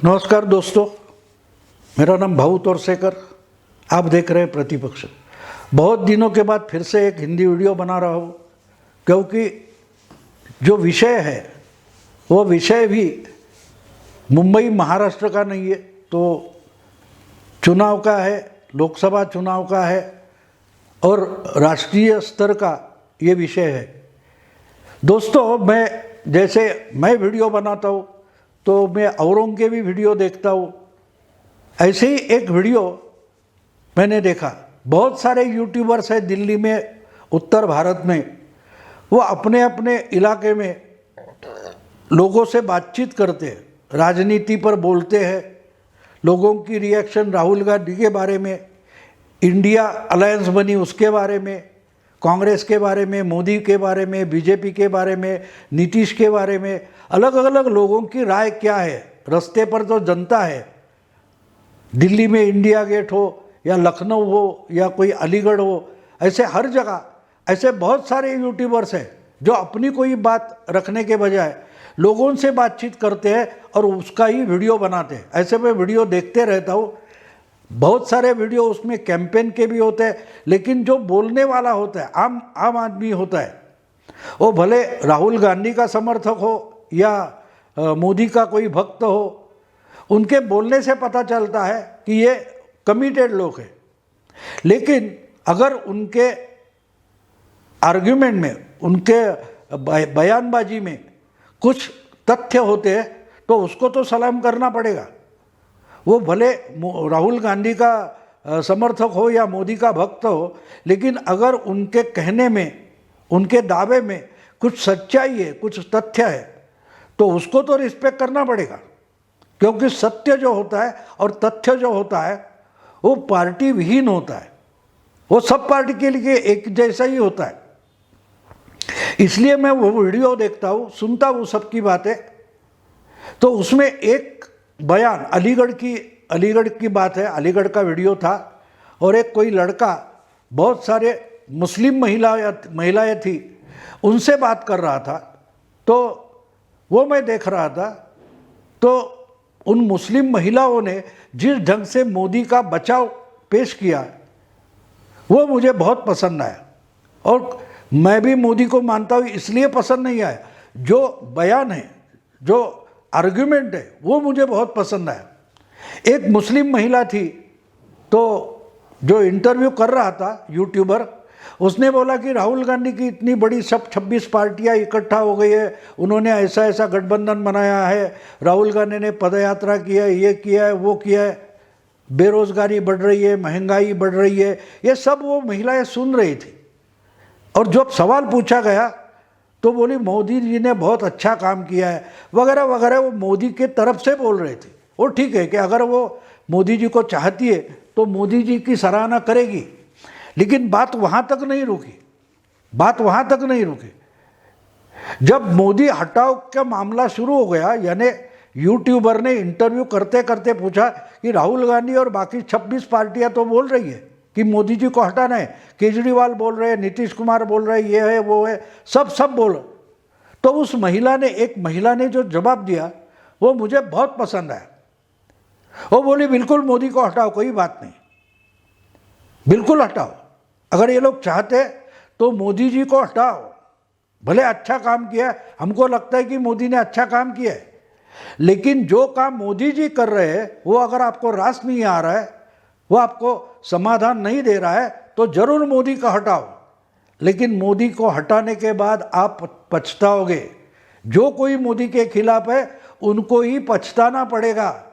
नमस्कार दोस्तों, मेरा नाम भाऊ तोरसेकर। आप देख रहे हैं प्रतिपक्ष। बहुत दिनों के बाद फिर से एक हिंदी वीडियो बना रहा हूँ, क्योंकि जो विषय है वो विषय भी मुंबई महाराष्ट्र का नहीं है, तो चुनाव का है, लोकसभा चुनाव का है और राष्ट्रीय स्तर का ये विषय है। दोस्तों, मैं वीडियो बनाता हूँ तो मैं औरों के भी वीडियो देखता हूँ। ऐसे ही एक वीडियो मैंने देखा, बहुत सारे यूट्यूबर्स हैं दिल्ली में, उत्तर भारत में, वो अपने अपने इलाके में लोगों से बातचीत करते हैं, राजनीति पर बोलते हैं, लोगों की रिएक्शन राहुल गांधी के बारे में, इंडिया अलायंस बनी उसके बारे में, कांग्रेस के बारे में, मोदी के बारे में, बीजेपी के बारे में, नीतीश के बारे में, अलग अलग लोगों की राय क्या है। रास्ते पर तो जनता है, दिल्ली में इंडिया गेट हो या लखनऊ हो या कोई अलीगढ़ हो, ऐसे हर जगह ऐसे बहुत सारे यूट्यूबर्स हैं जो अपनी कोई बात रखने के बजाय लोगों से बातचीत करते हैं और उसका ही वीडियो बनाते हैं। ऐसे मैं वीडियो देखते रहता हूँ। बहुत सारे वीडियो उसमें कैंपेन के भी होते हैं, लेकिन जो बोलने वाला होता है, आम आदमी होता है, वो भले राहुल गांधी का समर्थक हो या मोदी का कोई भक्त हो, उनके बोलने से पता चलता है कि ये कमिटेड लोग हैं। लेकिन अगर उनके आर्ग्यूमेंट में, उनके बयानबाजी में कुछ तथ्य होते हैं तो उसको तो सलाम करना पड़ेगा। वो भले राहुल गांधी का समर्थक हो या मोदी का भक्त हो, लेकिन अगर उनके कहने में, उनके दावे में कुछ सच्चाई है, कुछ तथ्य है, तो उसको तो रिस्पेक्ट करना पड़ेगा। क्योंकि सत्य जो होता है और तथ्य जो होता है वो पार्टी विहीन होता है, वो सब पार्टी के लिए एक जैसा ही होता है। इसलिए मैं वो वीडियो देखता हूँ, सुनता हूँ सबकी बातें। तो उसमें एक बयान अलीगढ़ की बात है, अलीगढ़ का वीडियो था, और एक कोई लड़का, बहुत सारे मुस्लिम महिलाएं थी, उनसे बात कर रहा था। तो वो मैं देख रहा था, तो उन मुस्लिम महिलाओं ने जिस ढंग से मोदी का बचाव पेश किया वो मुझे बहुत पसंद आया। और मैं भी मोदी को मानता हूँ, इसलिए पसंद नहीं आया, जो बयान है, जो आर्ग्यूमेंट है, वो मुझे बहुत पसंद आया। एक मुस्लिम महिला थी, तो जो इंटरव्यू कर रहा था यूट्यूबर, उसने बोला कि राहुल गांधी की इतनी बड़ी सब 26 पार्टियां इकट्ठा हो गई है, उन्होंने ऐसा ऐसा गठबंधन बनाया है, राहुल गांधी ने पदयात्रा किया है, ये किया है, वो किया है, बेरोजगारी बढ़ रही है, महंगाई बढ़ रही है, ये सब वो महिलाएं सुन रही थी। और जब सवाल पूछा गया तो बोली मोदी जी ने बहुत अच्छा काम किया है वगैरह वगैरह। वो मोदी के तरफ से बोल रहे थे। वो ठीक है कि अगर वो मोदी जी को चाहती है तो मोदी जी की सराहना करेगी, लेकिन बात वहाँ तक नहीं रुकी। जब मोदी हटाओ का मामला शुरू हो गया, यानी यूट्यूबर ने इंटरव्यू करते करते पूछा कि राहुल गांधी और बाकी 26 पार्टियां तो बोल रही है कि मोदी जी को हटाना है, केजरीवाल बोल रहे हैं, नीतीश कुमार बोल रहे हैं, ये है वो है, सब बोल। तो उस एक महिला ने जो जवाब दिया वो मुझे बहुत पसंद आया। वो बोली बिल्कुल मोदी को हटाओ, कोई बात नहीं, बिल्कुल हटाओ, अगर ये लोग चाहते तो मोदी जी को हटाओ, भले अच्छा काम किया है, हमको लगता है कि मोदी ने अच्छा काम किया है, लेकिन जो काम मोदी जी कर रहे हैं वो अगर आपको रास नहीं आ रहा है, वो आपको समाधान नहीं दे रहा है, तो जरूर मोदी को हटाओ। लेकिन मोदी को हटाने के बाद आप पछताओगे। जो कोई मोदी के खिलाफ है उनको ही पछताना पड़ेगा,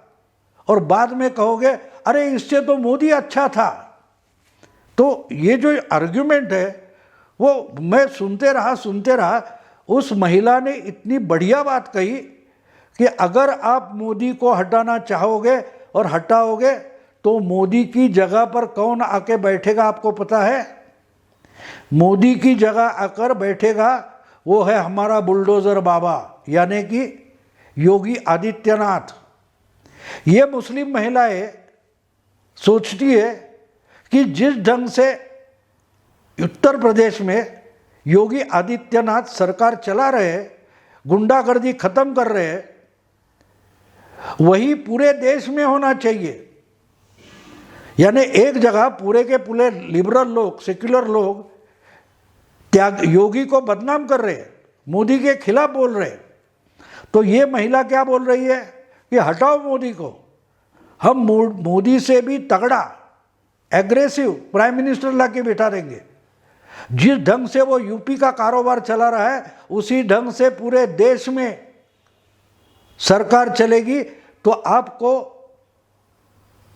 और बाद में कहोगे अरे इससे तो मोदी अच्छा था। तो ये जो आर्ग्यूमेंट है वो मैं सुनते रहा। उस महिला ने इतनी बढ़िया बात कही कि अगर आप मोदी को हटाना चाहोगे और हटाओगे तो मोदी की जगह पर कौन आके बैठेगा आपको पता है? मोदी की जगह आकर बैठेगा वो है हमारा बुलडोजर बाबा, यानी कि योगी आदित्यनाथ। ये मुस्लिम महिलाएं सोचती है कि जिस ढंग से उत्तर प्रदेश में योगी आदित्यनाथ सरकार चला रहे, गुंडागर्दी खत्म कर रहे हैं, वही पूरे देश में होना चाहिए। यानी एक जगह पूरे के पूरे लिबरल लोग, सेक्युलर लोग त्याग योगी को बदनाम कर रहे हैं, मोदी के खिलाफ बोल रहे हैं, तो ये महिला क्या बोल रही है कि हटाओ मोदी को, हम मोदी से भी तगड़ा एग्रेसिव प्राइम मिनिस्टर लाके बिठा देंगे। जिस ढंग से वो यूपी का कारोबार चला रहा है उसी ढंग से पूरे देश में सरकार चलेगी, तो आपको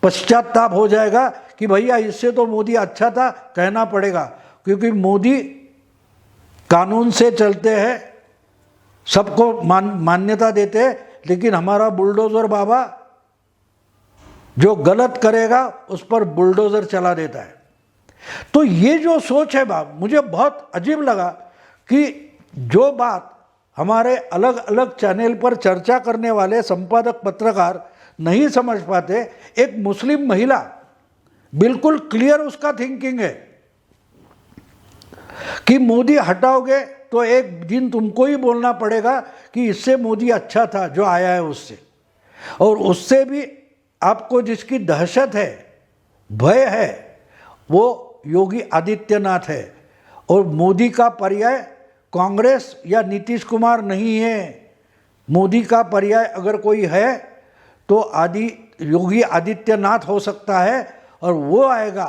पश्चाताप हो जाएगा कि भैया इससे तो मोदी अच्छा था, कहना पड़ेगा। क्योंकि मोदी कानून से चलते हैं, सबको मान्यता देते हैं, लेकिन हमारा बुलडोजर बाबा जो गलत करेगा उस पर बुलडोजर चला देता है। तो ये जो सोच है बाप, मुझे बहुत अजीब लगा कि जो बात हमारे अलग अलग चैनल पर चर्चा करने वाले संपादक पत्रकार नहीं समझ पाते, एक मुस्लिम महिला बिल्कुल क्लियर उसका थिंकिंग है कि मोदी हटाओगे तो एक दिन तुमको ही बोलना पड़ेगा कि इससे मोदी अच्छा था जो आया है उससे, और उससे भी आपको जिसकी दहशत है, भय है, वो योगी आदित्यनाथ है। और मोदी का पर्याय कांग्रेस या नीतीश कुमार नहीं है। मोदी का पर्याय अगर कोई है तो योगी आदित्यनाथ हो सकता है, और वो आएगा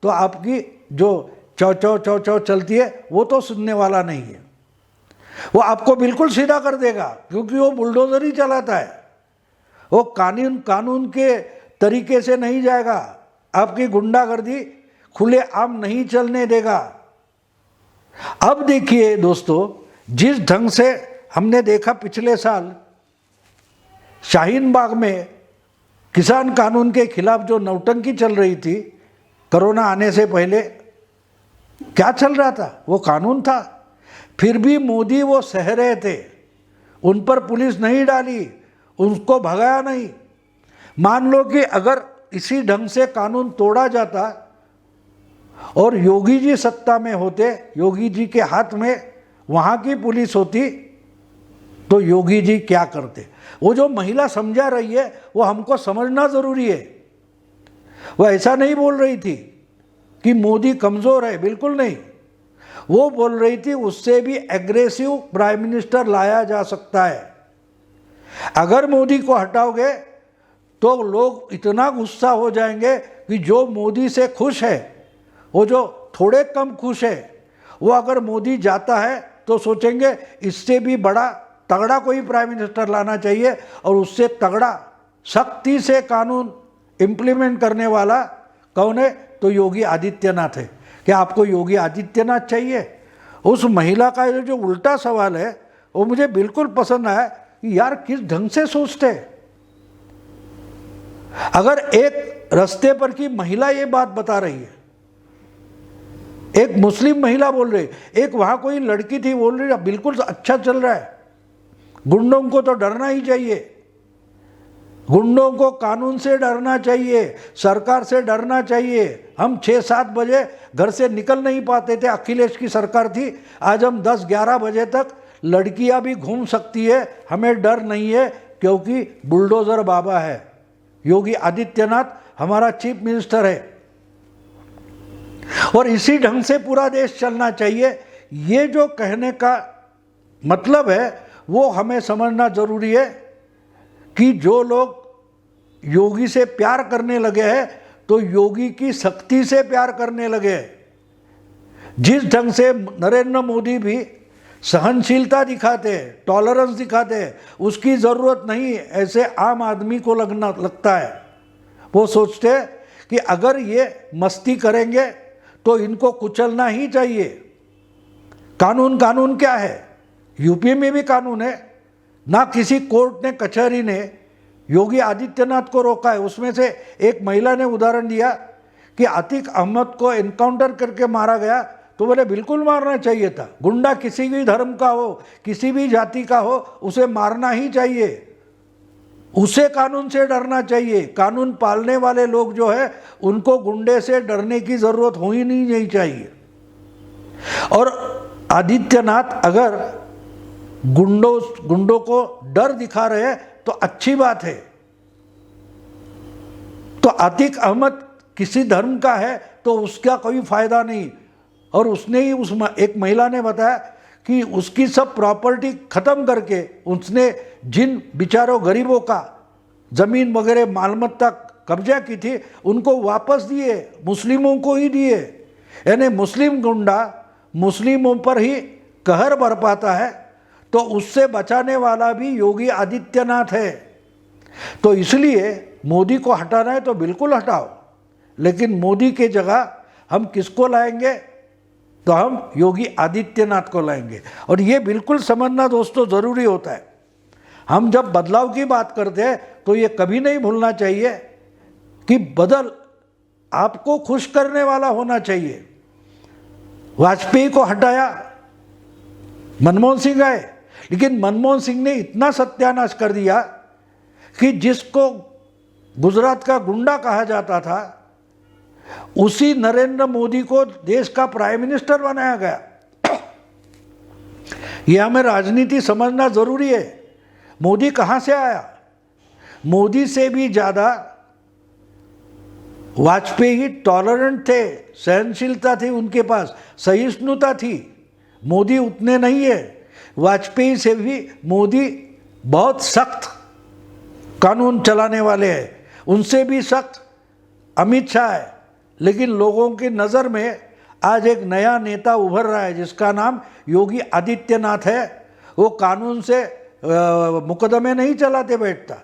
तो आपकी जो चौ चौ चौ चौ चलती है वो तो सुनने वाला नहीं है। वो आपको बिल्कुल सीधा कर देगा, क्योंकि वो बुलडोजर ही चलाता है। वो कानून के तरीके से नहीं जाएगा, आपकी गुंडागर्दी खुले आम नहीं चलने देगा। अब देखिए दोस्तों, जिस ढंग से हमने देखा पिछले साल शाहीन बाग में किसान कानून के खिलाफ जो नौटंकी चल रही थी कोरोना आने से पहले, क्या चल रहा था? वो कानून था, फिर भी मोदी वो सह रहे थे, उन पर पुलिस नहीं डाली, उनको भगाया नहीं। मान लो कि अगर इसी ढंग से कानून तोड़ा जाता और योगी जी सत्ता में होते, योगी जी के हाथ में वहाँ की पुलिस होती, तो योगी जी क्या करते? वो जो महिला समझा रही है वो हमको समझना ज़रूरी है। वो ऐसा नहीं बोल रही थी कि मोदी कमज़ोर है, बिल्कुल नहीं। वो बोल रही थी उससे भी एग्रेसिव प्राइम मिनिस्टर लाया जा सकता है। अगर मोदी को हटाओगे तो लोग इतना गुस्सा हो जाएंगे कि जो मोदी से खुश है, वो जो थोड़े कम खुश है, वो अगर मोदी जाता है तो सोचेंगे इससे भी बड़ा तगड़ा कोई प्राइम मिनिस्टर लाना चाहिए, और उससे तगड़ा सख्ती से कानून इम्प्लीमेंट करने वाला कौन है? तो योगी आदित्यनाथ है। क्या आपको योगी आदित्यनाथ चाहिए? उस महिला का जो उल्टा सवाल है वो मुझे बिल्कुल पसंद आया कि यार किस ढंग से सोचते। अगर एक रास्ते पर की महिला ये बात बता रही है, एक मुस्लिम महिला बोल रही, एक वहां कोई लड़की थी बोल रही बिल्कुल अच्छा चल रहा है, गुंडों को तो डरना ही चाहिए, गुंडों को कानून से डरना चाहिए, सरकार से डरना चाहिए। हम 6-7 बजे घर से निकल नहीं पाते थे, अखिलेश की सरकार थी, आज हम 10-11 बजे तक लड़कियां भी घूम सकती है, हमें डर नहीं है, क्योंकि बुलडोजर बाबा है, योगी आदित्यनाथ हमारा चीफ मिनिस्टर है, और इसी ढंग से पूरा देश चलना चाहिए। ये जो कहने का मतलब है वो हमें समझना जरूरी है कि जो लोग योगी से प्यार करने लगे हैं तो योगी की शक्ति से प्यार करने लगे। जिस ढंग से नरेंद्र मोदी भी सहनशीलता दिखाते, टॉलरेंस दिखाते, उसकी ज़रूरत नहीं ऐसे आम आदमी को लगता है। वो सोचते हैं कि अगर ये मस्ती करेंगे तो इनको कुचलना ही चाहिए। कानून क्या है? यूपी में भी कानून है ना, किसी कोर्ट ने कचहरी ने योगी आदित्यनाथ को रोका है। उसमें से एक महिला ने उदाहरण दिया कि आतिक अहमद को एनकाउंटर करके मारा गया, तो बोले बिल्कुल मारना चाहिए था। गुंडा किसी भी धर्म का हो, किसी भी जाति का हो, उसे मारना ही चाहिए, उसे कानून से डरना चाहिए। कानून पालने वाले लोग जो है उनको गुंडे से डरने की जरूरत हो ही नहीं चाहिए। और आदित्यनाथ अगर गुंडों को डर दिखा रहे हैं तो अच्छी बात है, तो आतिक अहमद किसी धर्म का है तो उसका कोई फायदा नहीं। और उसने ही एक महिला ने बताया कि उसकी सब प्रॉपर्टी खत्म करके उसने जिन बेचारों गरीबों का जमीन वगैरह मालमत्ता कब्जा की थी उनको वापस दिए, मुस्लिमों को ही दिए। यानी मुस्लिम गुंडा मुस्लिमों पर ही कहर बरपाता है, तो उससे बचाने वाला भी योगी आदित्यनाथ है। तो इसलिए मोदी को हटाना है तो बिल्कुल हटाओ, लेकिन मोदी के जगह हम किसको लाएंगे? तो हम योगी आदित्यनाथ को लाएंगे। और ये बिल्कुल समझना दोस्तों ज़रूरी होता है। हम जब बदलाव की बात करते हैं तो ये कभी नहीं भूलना चाहिए कि बदल आपको खुश करने वाला होना चाहिए। वाजपेयी को हटाया, मनमोहन सिंह आए, लेकिन मनमोहन सिंह ने इतना सत्यानाश कर दिया कि जिसको गुजरात का गुंडा कहा जाता था उसी नरेंद्र मोदी को देश का प्राइम मिनिस्टर बनाया गया। यह हमें राजनीति समझना जरूरी है। मोदी कहां से आया? मोदी से भी ज़्यादा वाजपेयी टॉलरेंट थे, सहनशीलता थी उनके पास, सहिष्णुता थी। मोदी उतने नहीं है। वाजपेयी से भी मोदी बहुत सख्त कानून चलाने वाले हैं, उनसे भी सख्त अमित शाह है। लेकिन लोगों की नज़र में आज एक नया नेता उभर रहा है जिसका नाम योगी आदित्यनाथ है। वो कानून से मुकदमे नहीं चलाते बैठता।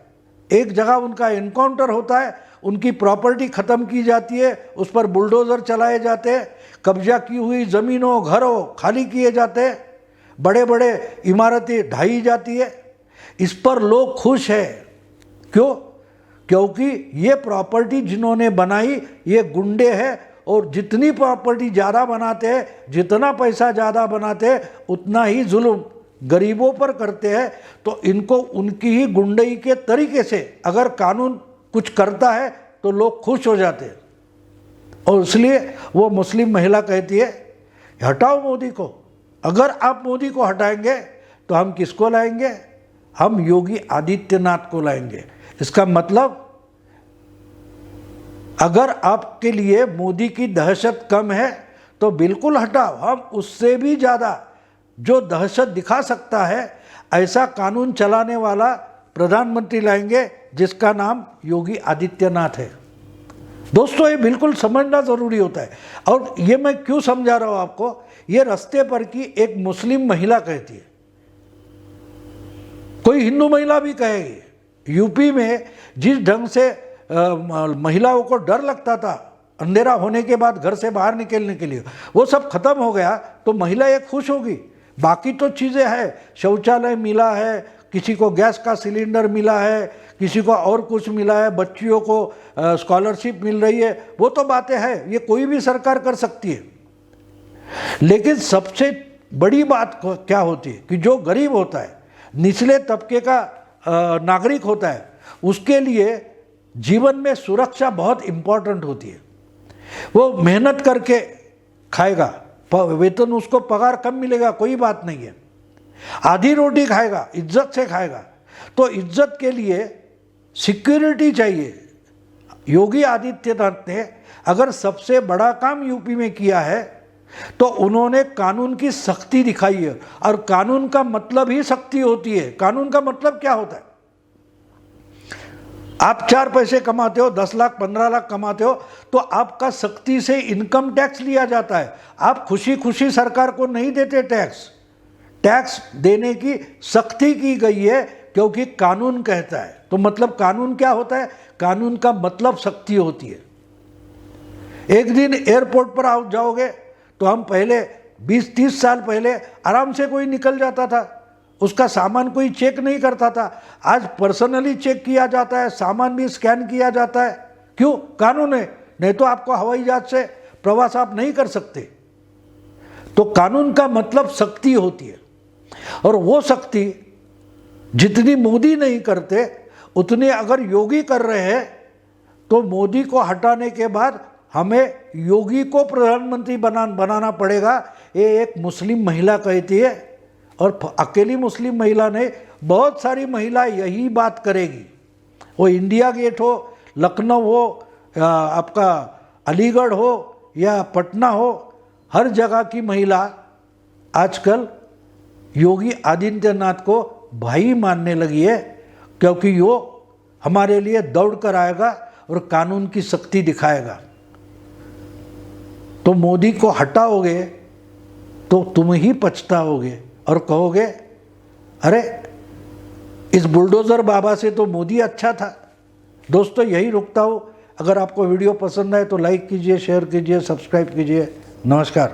एक जगह उनका एनकाउंटर होता है, उनकी प्रॉपर्टी ख़त्म की जाती है, उस पर बुलडोज़र चलाए जाते हैं, कब्जा की हुई ज़मीनों घरों खाली किए जाते हैं, बड़े बड़े इमारतें ढाई जाती है। इस पर लोग खुश हैं। क्यों? क्योंकि ये प्रॉपर्टी जिन्होंने बनाई ये गुंडे हैं, और जितनी प्रॉपर्टी ज़्यादा बनाते हैं, जितना पैसा ज़्यादा बनाते हैं, उतना ही जुल्म गरीबों पर करते हैं। तो इनको उनकी ही गुंडई के तरीके से अगर कानून कुछ करता है तो लोग खुश हो जाते हैं। और इसलिए वो मुस्लिम महिला कहती है हटाओ मोदी को। अगर आप मोदी को हटाएंगे तो हम किसको लाएंगे? हम योगी आदित्यनाथ को लाएंगे। इसका मतलब अगर आपके लिए मोदी की दहशत कम है तो बिल्कुल हटाओ। हम उससे भी ज़्यादा जो दहशत दिखा सकता है ऐसा कानून चलाने वाला प्रधानमंत्री लाएंगे जिसका नाम योगी आदित्यनाथ है। दोस्तों ये बिल्कुल समझना ज़रूरी होता है। और ये मैं क्यों समझा रहा हूँ आपको, ये रास्ते पर की एक मुस्लिम महिला कहती है, कोई हिंदू महिला भी कहेगी। यूपी में जिस ढंग से महिलाओं को डर लगता था अंधेरा होने के बाद घर से बाहर निकलने के लिए, वो सब खत्म हो गया तो महिला एक खुश होगी। बाकी तो चीज़ें हैं, शौचालय मिला है, किसी को गैस का सिलेंडर मिला है, किसी को और कुछ मिला है, बच्चियों को स्कॉलरशिप मिल रही है, वो तो बातें हैं, ये कोई भी सरकार कर सकती है। लेकिन सबसे बड़ी बात क्या होती है कि जो गरीब होता है, निचले तबके का नागरिक होता है, उसके लिए जीवन में सुरक्षा बहुत इम्पोर्टेंट होती है। वो मेहनत करके खाएगा, वेतन उसको पगार कम मिलेगा, कोई बात नहीं है, आधी रोटी खाएगा, इज्जत से खाएगा। तो इज्जत के लिए सिक्योरिटी चाहिए। योगी आदित्यनाथ ने अगर सबसे बड़ा काम यूपी में किया है तो उन्होंने कानून की सख्ती दिखाई है। और कानून का मतलब ही सख्ती होती है। कानून का मतलब क्या होता है? आप 4 पैसे कमाते हो, 10 लाख 15 लाख कमाते हो, तो आपका सख्ती से इनकम टैक्स लिया जाता है। आप खुशी खुशी सरकार को नहीं देते टैक्स। टैक्स देने की सख्ती की गई है क्योंकि कानून कहता है। तो मतलब कानून क्या होता है? कानून का मतलब सख्ती होती है। एक दिन एयरपोर्ट पर आप जाओगे तो हम पहले 20-30 साल पहले आराम से कोई निकल जाता था, उसका सामान कोई चेक नहीं करता था। आज पर्सनली चेक किया जाता है, सामान भी स्कैन किया जाता है। क्यों? कानून है, नहीं तो आपको हवाई जहाज से प्रवास आप नहीं कर सकते। तो कानून का मतलब सख्ती होती है। और वो सख्ती जितनी मोदी नहीं करते उतनी अगर योगी कर रहे हैं तो मोदी को हटाने के बाद हमें योगी को प्रधानमंत्री बनाना पड़ेगा। ये एक मुस्लिम महिला कहती है, और अकेली मुस्लिम महिला नहीं, बहुत सारी महिला यही बात करेगी। वो इंडिया गेट हो, लखनऊ हो, आपका अलीगढ़ हो या पटना हो, हर जगह की महिला आजकल योगी आदित्यनाथ को भाई मानने लगी है, क्योंकि वो हमारे लिए दौड़ कर आएगा और कानून की सख्ती दिखाएगा। तो मोदी को हटाओगे तो तुम ही पछताओगे और कहोगे अरे इस बुलडोज़र बाबा से तो मोदी अच्छा था। दोस्तों यही रुकता हूँ। अगर आपको वीडियो पसंद आए तो लाइक कीजिए, शेयर कीजिए, सब्सक्राइब कीजिए। नमस्कार।